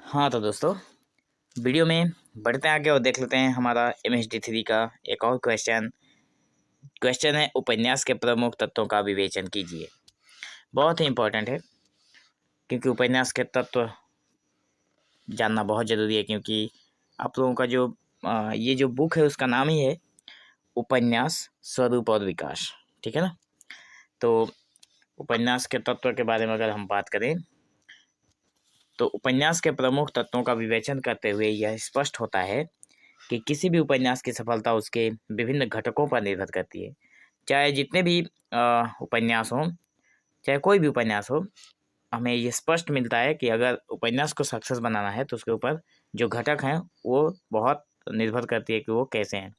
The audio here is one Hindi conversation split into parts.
हाँ तो दोस्तों, वीडियो में बढ़ते हैं आगे और देख लेते हैं हमारा MHD3 का एक और क्वेश्चन है, उपन्यास के प्रमुख तत्वों का विवेचन कीजिए। बहुत ही इम्पोर्टेंट है क्योंकि उपन्यास के तत्व जानना बहुत ज़रूरी है, क्योंकि आप लोगों का जो ये जो बुक है उसका नाम ही है उपन्यास स्वरूप और विकास। ठीक है ना। तो उपन्यास के तत्व के बारे में अगर हम बात करें तो उपन्यास के प्रमुख तत्वों का विवेचन करते हुए यह स्पष्ट होता है कि किसी भी उपन्यास की सफलता उसके विभिन्न घटकों पर निर्भर करती है। चाहे जितने भी उपन्यास हों, चाहे कोई भी उपन्यास हो, हमें ये स्पष्ट मिलता है कि अगर उपन्यास को सक्सेस बनाना है तो उसके ऊपर जो घटक हैं वो बहुत निर्भर करती है कि वो कैसे हैं।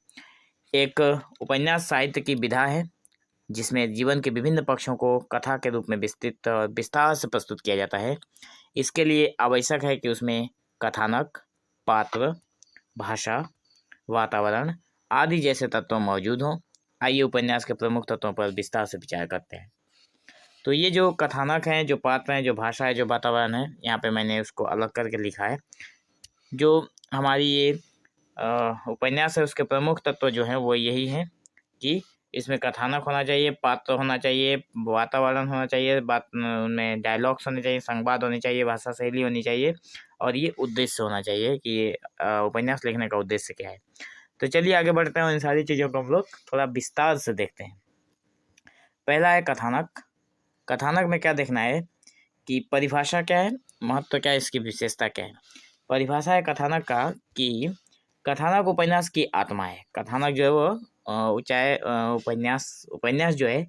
एक उपन्यास साहित्य की विधा है जिसमें जीवन के विभिन्न पक्षों को कथा के रूप में विस्तृत और विस्तार से प्रस्तुत किया जाता है। इसके लिए आवश्यक है कि उसमें कथानक, पात्र, भाषा, वातावरण आदि जैसे तत्व मौजूद हों। आइए उपन्यास के प्रमुख तत्वों पर विस्तार से विचार करते हैं। तो ये जो कथानक हैं, जो पात्र हैं, जो भाषा है, जो वातावरण है, यहाँ पे मैंने उसको अलग करके लिखा है। जो हमारी ये उपन्यास है उसके प्रमुख तत्व जो हैं वो यही हैं कि इसमें कथानक होना चाहिए, पात्र होना चाहिए, वातावरण होना चाहिए, बात उनमें डायलॉग्स होने चाहिए, संवाद होने चाहिए, भाषा शैली होनी चाहिए और ये उद्देश्य होना चाहिए कि ये उपन्यास लिखने का उद्देश्य क्या है। तो चलिए आगे बढ़ते हैं और इन सारी चीज़ों को हम लोग थोड़ा विस्तार से देखते हैं। पहला है कथानक। कथानक में क्या देखना है कि परिभाषा क्या है, महत्व क्या है, इसकी विशेषता क्या है। परिभाषा है कथानक का कि कथानक उपन्यास की आत्मा है। कथानक जो है वो चाहे उपन्यास जो है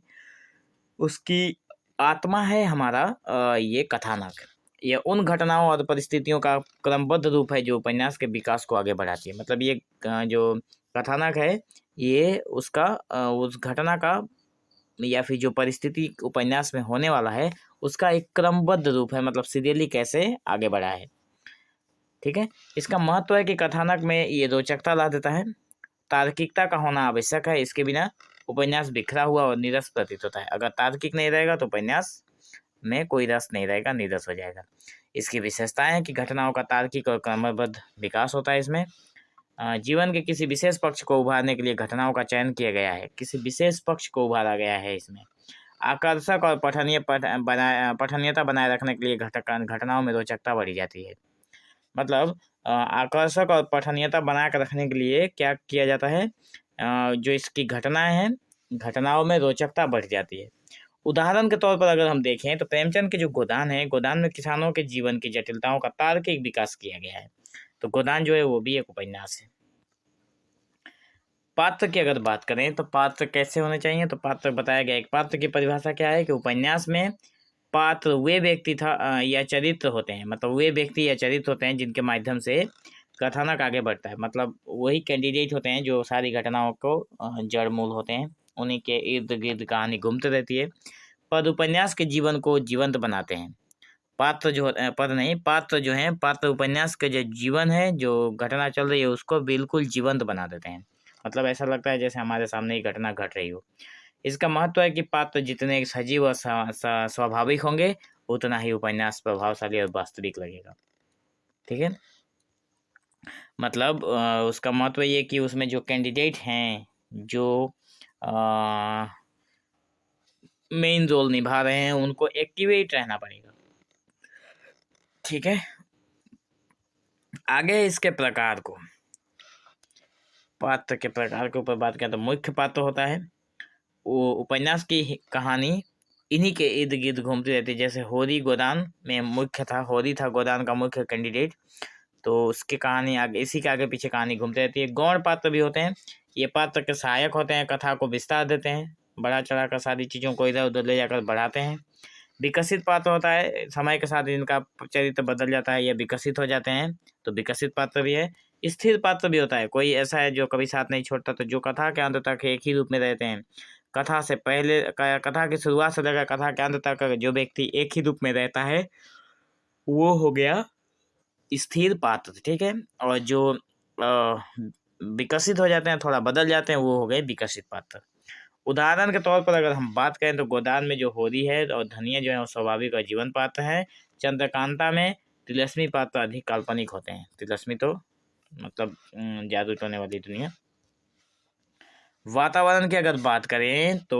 उसकी आत्मा है हमारा ये कथानक। ये उन घटनाओं और परिस्थितियों का क्रमबद्ध रूप है जो उपन्यास के विकास को आगे बढ़ाती है। मतलब ये जो कथानक है ये उसका उस घटना का या फिर जो परिस्थिति उपन्यास में होने वाला है उसका एक क्रमबद्ध रूप है, मतलब सीरियली कैसे आगे बढ़ा है। ठीक है। इसका महत्व है कि कथानक में ये रोचकता ला देता है, तार्किकता का होना आवश्यक है। इसके बिना उपन्यास बिखरा हुआ और नीरस प्रतीत होता है। अगर तार्किक नहीं रहेगा तो उपन्यास में कोई रस नहीं रहेगा, नीरस हो जाएगा। इसकी विशेषताएं हैं कि घटनाओं का तार्किक और क्रमबद्ध विकास होता है। इसमें जीवन के किसी विशेष पक्ष को उभारने के लिए घटनाओं का चयन किया गया है, किसी विशेष पक्ष को उभारा गया है। इसमें आकर्षक और पठनीयता बनाए रखने के लिए घटनाओं में रोचकता बढ़ी जाती है। मतलब आकर्षक और पठनीयता बना कर रखने के लिए क्या किया जाता है, जो इसकी घटनाएं हैं, घटनाओं में रोचकता बढ़ जाती है। उदाहरण के तौर पर अगर हम देखें तो प्रेमचंद के जो गोदान है, गोदान में किसानों के जीवन की जटिलताओं का तार्किक विकास किया गया है। तो गोदान जो है वो भी एक उपन्यास है। पात्र की अगर बात करें तो पात्र कैसे होने चाहिए, तो पात्र बताया गया। एक पात्र की परिभाषा क्या है कि उपन्यास में पात्र वे व्यक्ति या चरित्र होते हैं, मतलब वे व्यक्ति या चरित्र होते हैं जिनके माध्यम से कथानक आगे बढ़ता है। मतलब वही कैंडिडेट होते हैं जो सारी घटनाओं को जड़ मूल होते हैं, उन्हीं के इर्द गिर्द कहानी घूमते रहती है। पद उपन्यास के जीवन को जीवंत बनाते हैं। पात्र जो हैं पात्र उपन्यास के जो जीवन है, जो घटना चल रही है उसको बिल्कुल जीवंत बना देते हैं। मतलब ऐसा लगता है जैसे हमारे सामने ही घटना घट रही हो। इसका महत्व है कि पात्र जितने सजीव और स्वाभाविक होंगे उतना ही उपन्यास प्रभावशाली और वास्तविक लगेगा। ठीक है। मतलब उसका महत्व ये कि उसमें जो कैंडिडेट हैं, जो मेन रोल निभा रहे हैं, उनको एक्टिवेट रहना पड़ेगा। ठीक है। आगे इसके प्रकार को, पात्र के प्रकार के ऊपर बात करें तो मुख्य पात्र होता है, वो उपन्यास की कहानी इन्हीं के इर्द गिर्द घूमती रहती है। जैसे होरी गोदान में मुख्य था, होरी था गोदान का मुख्य कैंडिडेट, तो उसकी कहानी आगे, इसी के आगे पीछे कहानी घूमती रहती है। गौण पात्र भी होते हैं, ये पात्र के सहायक होते हैं, कथा को विस्तार देते हैं, बढ़ा चढ़ा कर सारी चीज़ों को इधर उधर ले जाकर बढ़ाते हैं। विकसित पात्र होता है, समय के साथ इनका चरित्र बदल जाता है या विकसित हो जाते हैं, तो विकसित पात्र भी है। स्थिर पात्र भी होता है, कोई ऐसा है जो कभी साथ नहीं छोड़ता, तो जो कथा के अंत तक एक ही रूप में रहते हैं। कथा से पहले, कथा की शुरुआत से लेकर कथा के अंत तक जो व्यक्ति एक ही रूप में रहता है वो हो गया स्थिर पात्र। ठीक है। और जो विकसित हो जाते हैं, थोड़ा बदल जाते हैं, वो हो गए विकसित पात्र। उदाहरण के तौर पर अगर हम बात करें तो गोदान में जो होरी है और धनिया जो है वो स्वाभाविक और जीवन पात्र है। चंद्रकांता में तिलिस्मी पात्र अधिक काल्पनिक होते हैं। तिलिस्मी तो मतलब जादू टोने वाली दुनिया। वातावरण की अगर बात करें तो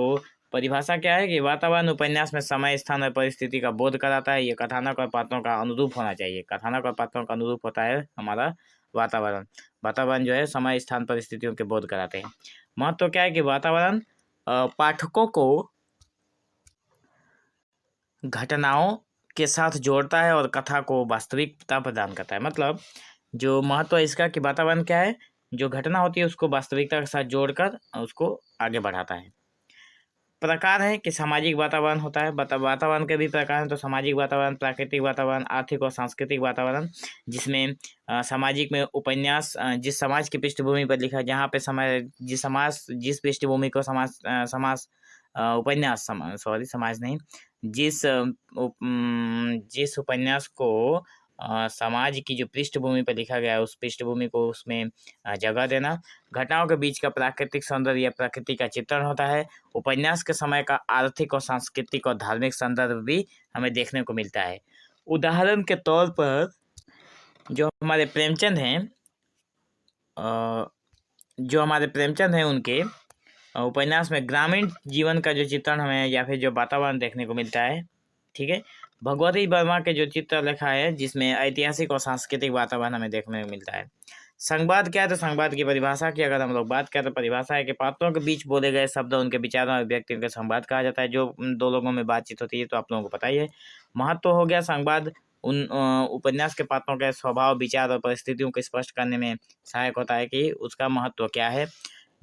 परिभाषा क्या है कि वातावरण उपन्यास में समय, स्थान और परिस्थिति का बोध कराता है। ये कथानक और पात्रों का अनुरूप होना चाहिए। कथानक और पात्रों का अनुरूप होता है हमारा वातावरण। वातावरण जो है समय, स्थान, परिस्थितियों के बोध कराते हैं। महत्व क्या है कि वातावरण पाठकों को घटनाओं के साथ जोड़ता है और कथा को वास्तविकता प्रदान करता है। मतलब जो महत्व है इसका कि वातावरण क्या है, जो घटना होती है उसको वास्तविकता के साथ जोड़कर उसको आगे बढ़ाता है। प्रकार है कि सामाजिक वातावरण होता है। वातावरण के भी प्रकार हैं, तो सामाजिक वातावरण, प्राकृतिक वातावरण, आर्थिक और सांस्कृतिक वातावरण, जिसमें सामाजिक में उपन्यास जिस समाज की पृष्ठभूमि पर लिखा है, जहाँ पे जिस पृष्ठभूमि को उपन्यास समाज नहीं, जिस उपन्यास को समाज की जो पृष्ठभूमि पर लिखा गया है उस पृष्ठभूमि को उसमें जगह देना। घटनाओं के बीच का प्राकृतिक सौंदर्य या प्रकृति का चित्रण होता है। उपन्यास के समय का आर्थिक और सांस्कृतिक और धार्मिक संदर्भ भी हमें देखने को मिलता है। उदाहरण के तौर पर जो हमारे प्रेमचंद हैं उनके उपन्यास में ग्रामीण जीवन का जो चित्रण हमें या फिर जो वातावरण देखने को मिलता है, ठीक है। भगवती वर्मा के जो चित्र लिखा है जिसमें ऐतिहासिक और सांस्कृतिक वातावरण हमें देखने को मिलता है। संवाद क्या है, तो संवाद की परिभाषा की अगर हम लोग बात करें तो परिभाषा है कि पात्रों के बीच बोले गए शब्द, उनके विचारों और व्यक्तियों के संवाद कहा जाता है। जो दो लोगों में बातचीत होती है तो आप लोगों को पता ही है। महत्व हो गया संवाद उन उपन्यास के पात्रों के स्वभाव, विचार और परिस्थितियों को स्पष्ट करने में सहायक होता है कि उसका महत्व क्या है।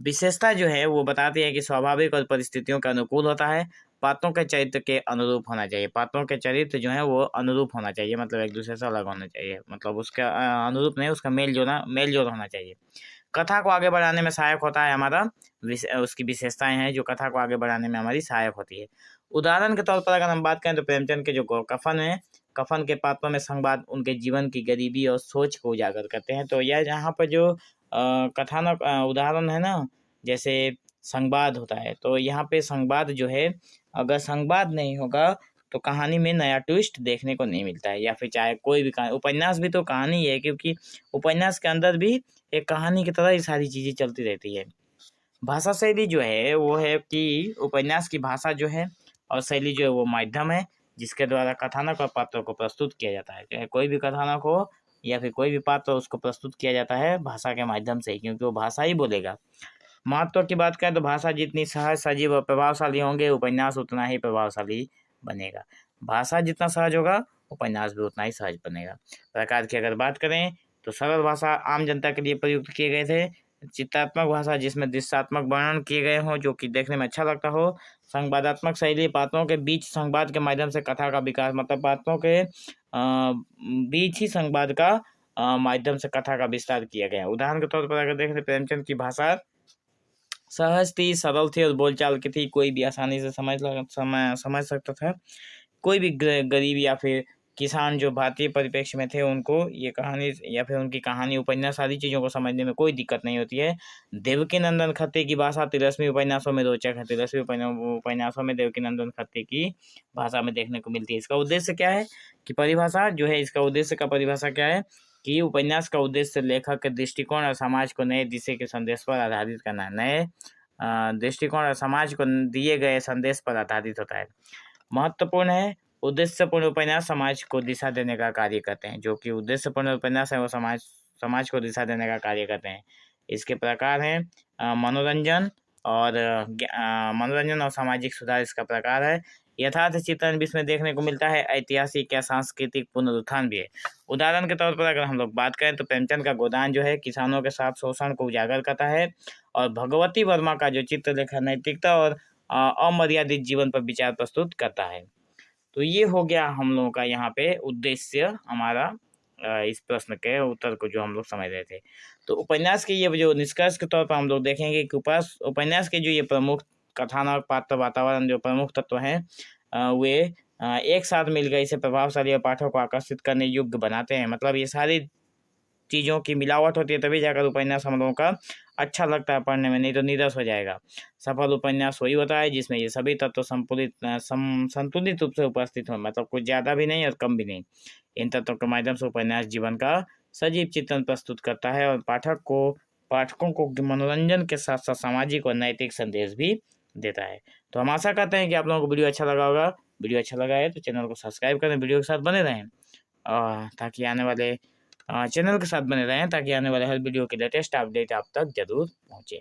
विशेषता जो है वो बताती है कि स्वाभाविक और परिस्थितियों के अनुकूल होता है। पात्रों के चरित्र के अनुरूप होना चाहिए। पात्रों के चरित्र जो है वो अनुरूप होना चाहिए, मतलब एक दूसरे से अलग होना चाहिए, मतलब उसका अनुरूप नहीं, उसका मेल जोल होना चाहिए। कथा को आगे बढ़ाने में सहायक होता है हमारा उसकी विशेषताएं हैं जो कथा को आगे बढ़ाने में हमारी सहायक होती है। उदाहरण के तौर पर अगर हम बात करें तो प्रेमचंद के जो कफन है, कफन के पात्रों में संवाद उनके जीवन की गरीबी और सोच को उजागर करते हैं। तो यह यहाँ पर जो कथानक उदाहरण है ना, जैसे संवाद होता है, तो यहाँ पे संवाद जो है, अगर संवाद नहीं होगा तो कहानी में नया ट्विस्ट देखने को नहीं मिलता है। या फिर चाहे कोई भी कहानी, उपन्यास भी तो कहानी है, क्योंकि उपन्यास के अंदर भी एक कहानी की तरह ही सारी चीज़ें चलती रहती है। भाषा शैली जो है वो है कि उपन्यास की भाषा जो है और शैली जो है वो माध्यम है जिसके द्वारा कथानक और पात्रों को प्रस्तुत किया जाता है। चाहे कोई भी कथानक हो या फिर कोई भी पात्र उसको प्रस्तुत किया जाता है भाषा के माध्यम से ही, क्योंकि वो भाषा ही बोलेगा। महत्व की बात करें तो भाषा जितनी सहज, सजीव और प्रभावशाली होंगे उपन्यास उतना ही प्रभावशाली बनेगा। भाषा जितना सहज होगा उपन्यास भी उतना ही सहज बनेगा। प्रकार की अगर बात करें तो सरल भाषा आम जनता के लिए प्रयुक्त किए गए थे। चित्रात्मक भाषा जिसमें दृश्यात्मक वर्णन किए गए हों जो कि देखने में अच्छा लगता हो। संवादात्मक शैली पात्रों के बीच संवाद के माध्यम से कथा का विकास, मतलब पात्रों के बीच ही संवाद का माध्यम से कथा का विस्तार किया गया। उदाहरण के तौर पर अगर देखें तो प्रेमचंद की भाषा सहज थी, सरल थी और बोलचाल की थी। कोई भी आसानी से समझ सकता था। कोई भी गरीब या फिर किसान जो भारतीय परिप्रेक्ष्य में थे उनको ये कहानी या फिर उनकी कहानी, उपन्यास, सारी चीज़ों को समझने में कोई दिक्कत नहीं होती है। देवकीनंदन खत्ते की भाषा तिलिस्मी उपन्यासों में रोचक है। तिलिस्मी उपन्यासों में देवकीनंदन खत्ते की भाषा में देखने को मिलती है। इसका उद्देश्य क्या है कि परिभाषा जो है, इसका उद्देश्य का परिभाषा क्या है कि उपन्यास का उद्देश्य लेखक के दृष्टिकोण और समाज को नए दिशा के संदेश पर आधारित करना है। नए दृष्टिकोण और समाज को दिए गए संदेश पर आधारित होता है। महत्वपूर्ण है, उद्देश्यपूर्ण उपन्यास समाज को दिशा देने का कार्य करते हैं। जो कि उद्देश्यपूर्ण उपन्यास है वो समाज को दिशा देने का कार्य करते हैं। इसके प्रकार हैं मनोरंजन और सामाजिक सुधार इसका प्रकार है। यथार्थ चित्रण भी इसमें देखने को मिलता है। ऐतिहासिक या सांस्कृतिक पुनरुत्थान भी है। उदाहरण के तौर पर अगर हम लोग बात करें तो प्रेमचंद का गोदान जो है किसानों के साथ शोषण को उजागर करता है और भगवती वर्मा का जो चित्रलेखा नैतिकता और अमर्यादित जीवन पर विचार प्रस्तुत करता है। तो ये हो गया हम लोगों का यहाँ पे उद्देश्य हमारा इस प्रश्न के उत्तर को जो हम लोग समझ रहे थे। तो उपन्यास के ये जो निष्कर्ष के तौर पर हम लोग देखेंगे कि उपन्यास के जो ये प्रमुख कथानक, पात्र, वातावरण जो प्रमुख तत्व हैं वे एक साथ मिलकर इसे प्रभावशाली और पाठकों को आकर्षित करने योग्य बनाते हैं। मतलब ये सारी चीज़ों की मिलावट होती है तभी जाकर उपन्यास हम लोगों का अच्छा लगता है पढ़ने में, नहीं तो नीरस हो जाएगा। सफल उपन्यास वही होता है जिसमें ये सभी तत्व संतुलित रूप से उपस्थित हो, मतलब कुछ ज़्यादा भी नहीं और कम भी नहीं। इन तत्वों के माध्यम से उपन्यास जीवन का सजीव चित्रण प्रस्तुत करता है और पाठकों को मनोरंजन के साथ साथ सामाजिक और नैतिक संदेश भी देता है। तो हम आशा करते हैं कि आप लोगों को वीडियो अच्छा लगा होगा। वीडियो अच्छा लगा है तो चैनल को सब्सक्राइब करें, वीडियो के साथ बने रहें ताकि आने वाले चैनल के साथ बने रहें ताकि आने वाले हर वीडियो की लेटेस्ट अपडेट आप तक जरूर पहुँचे।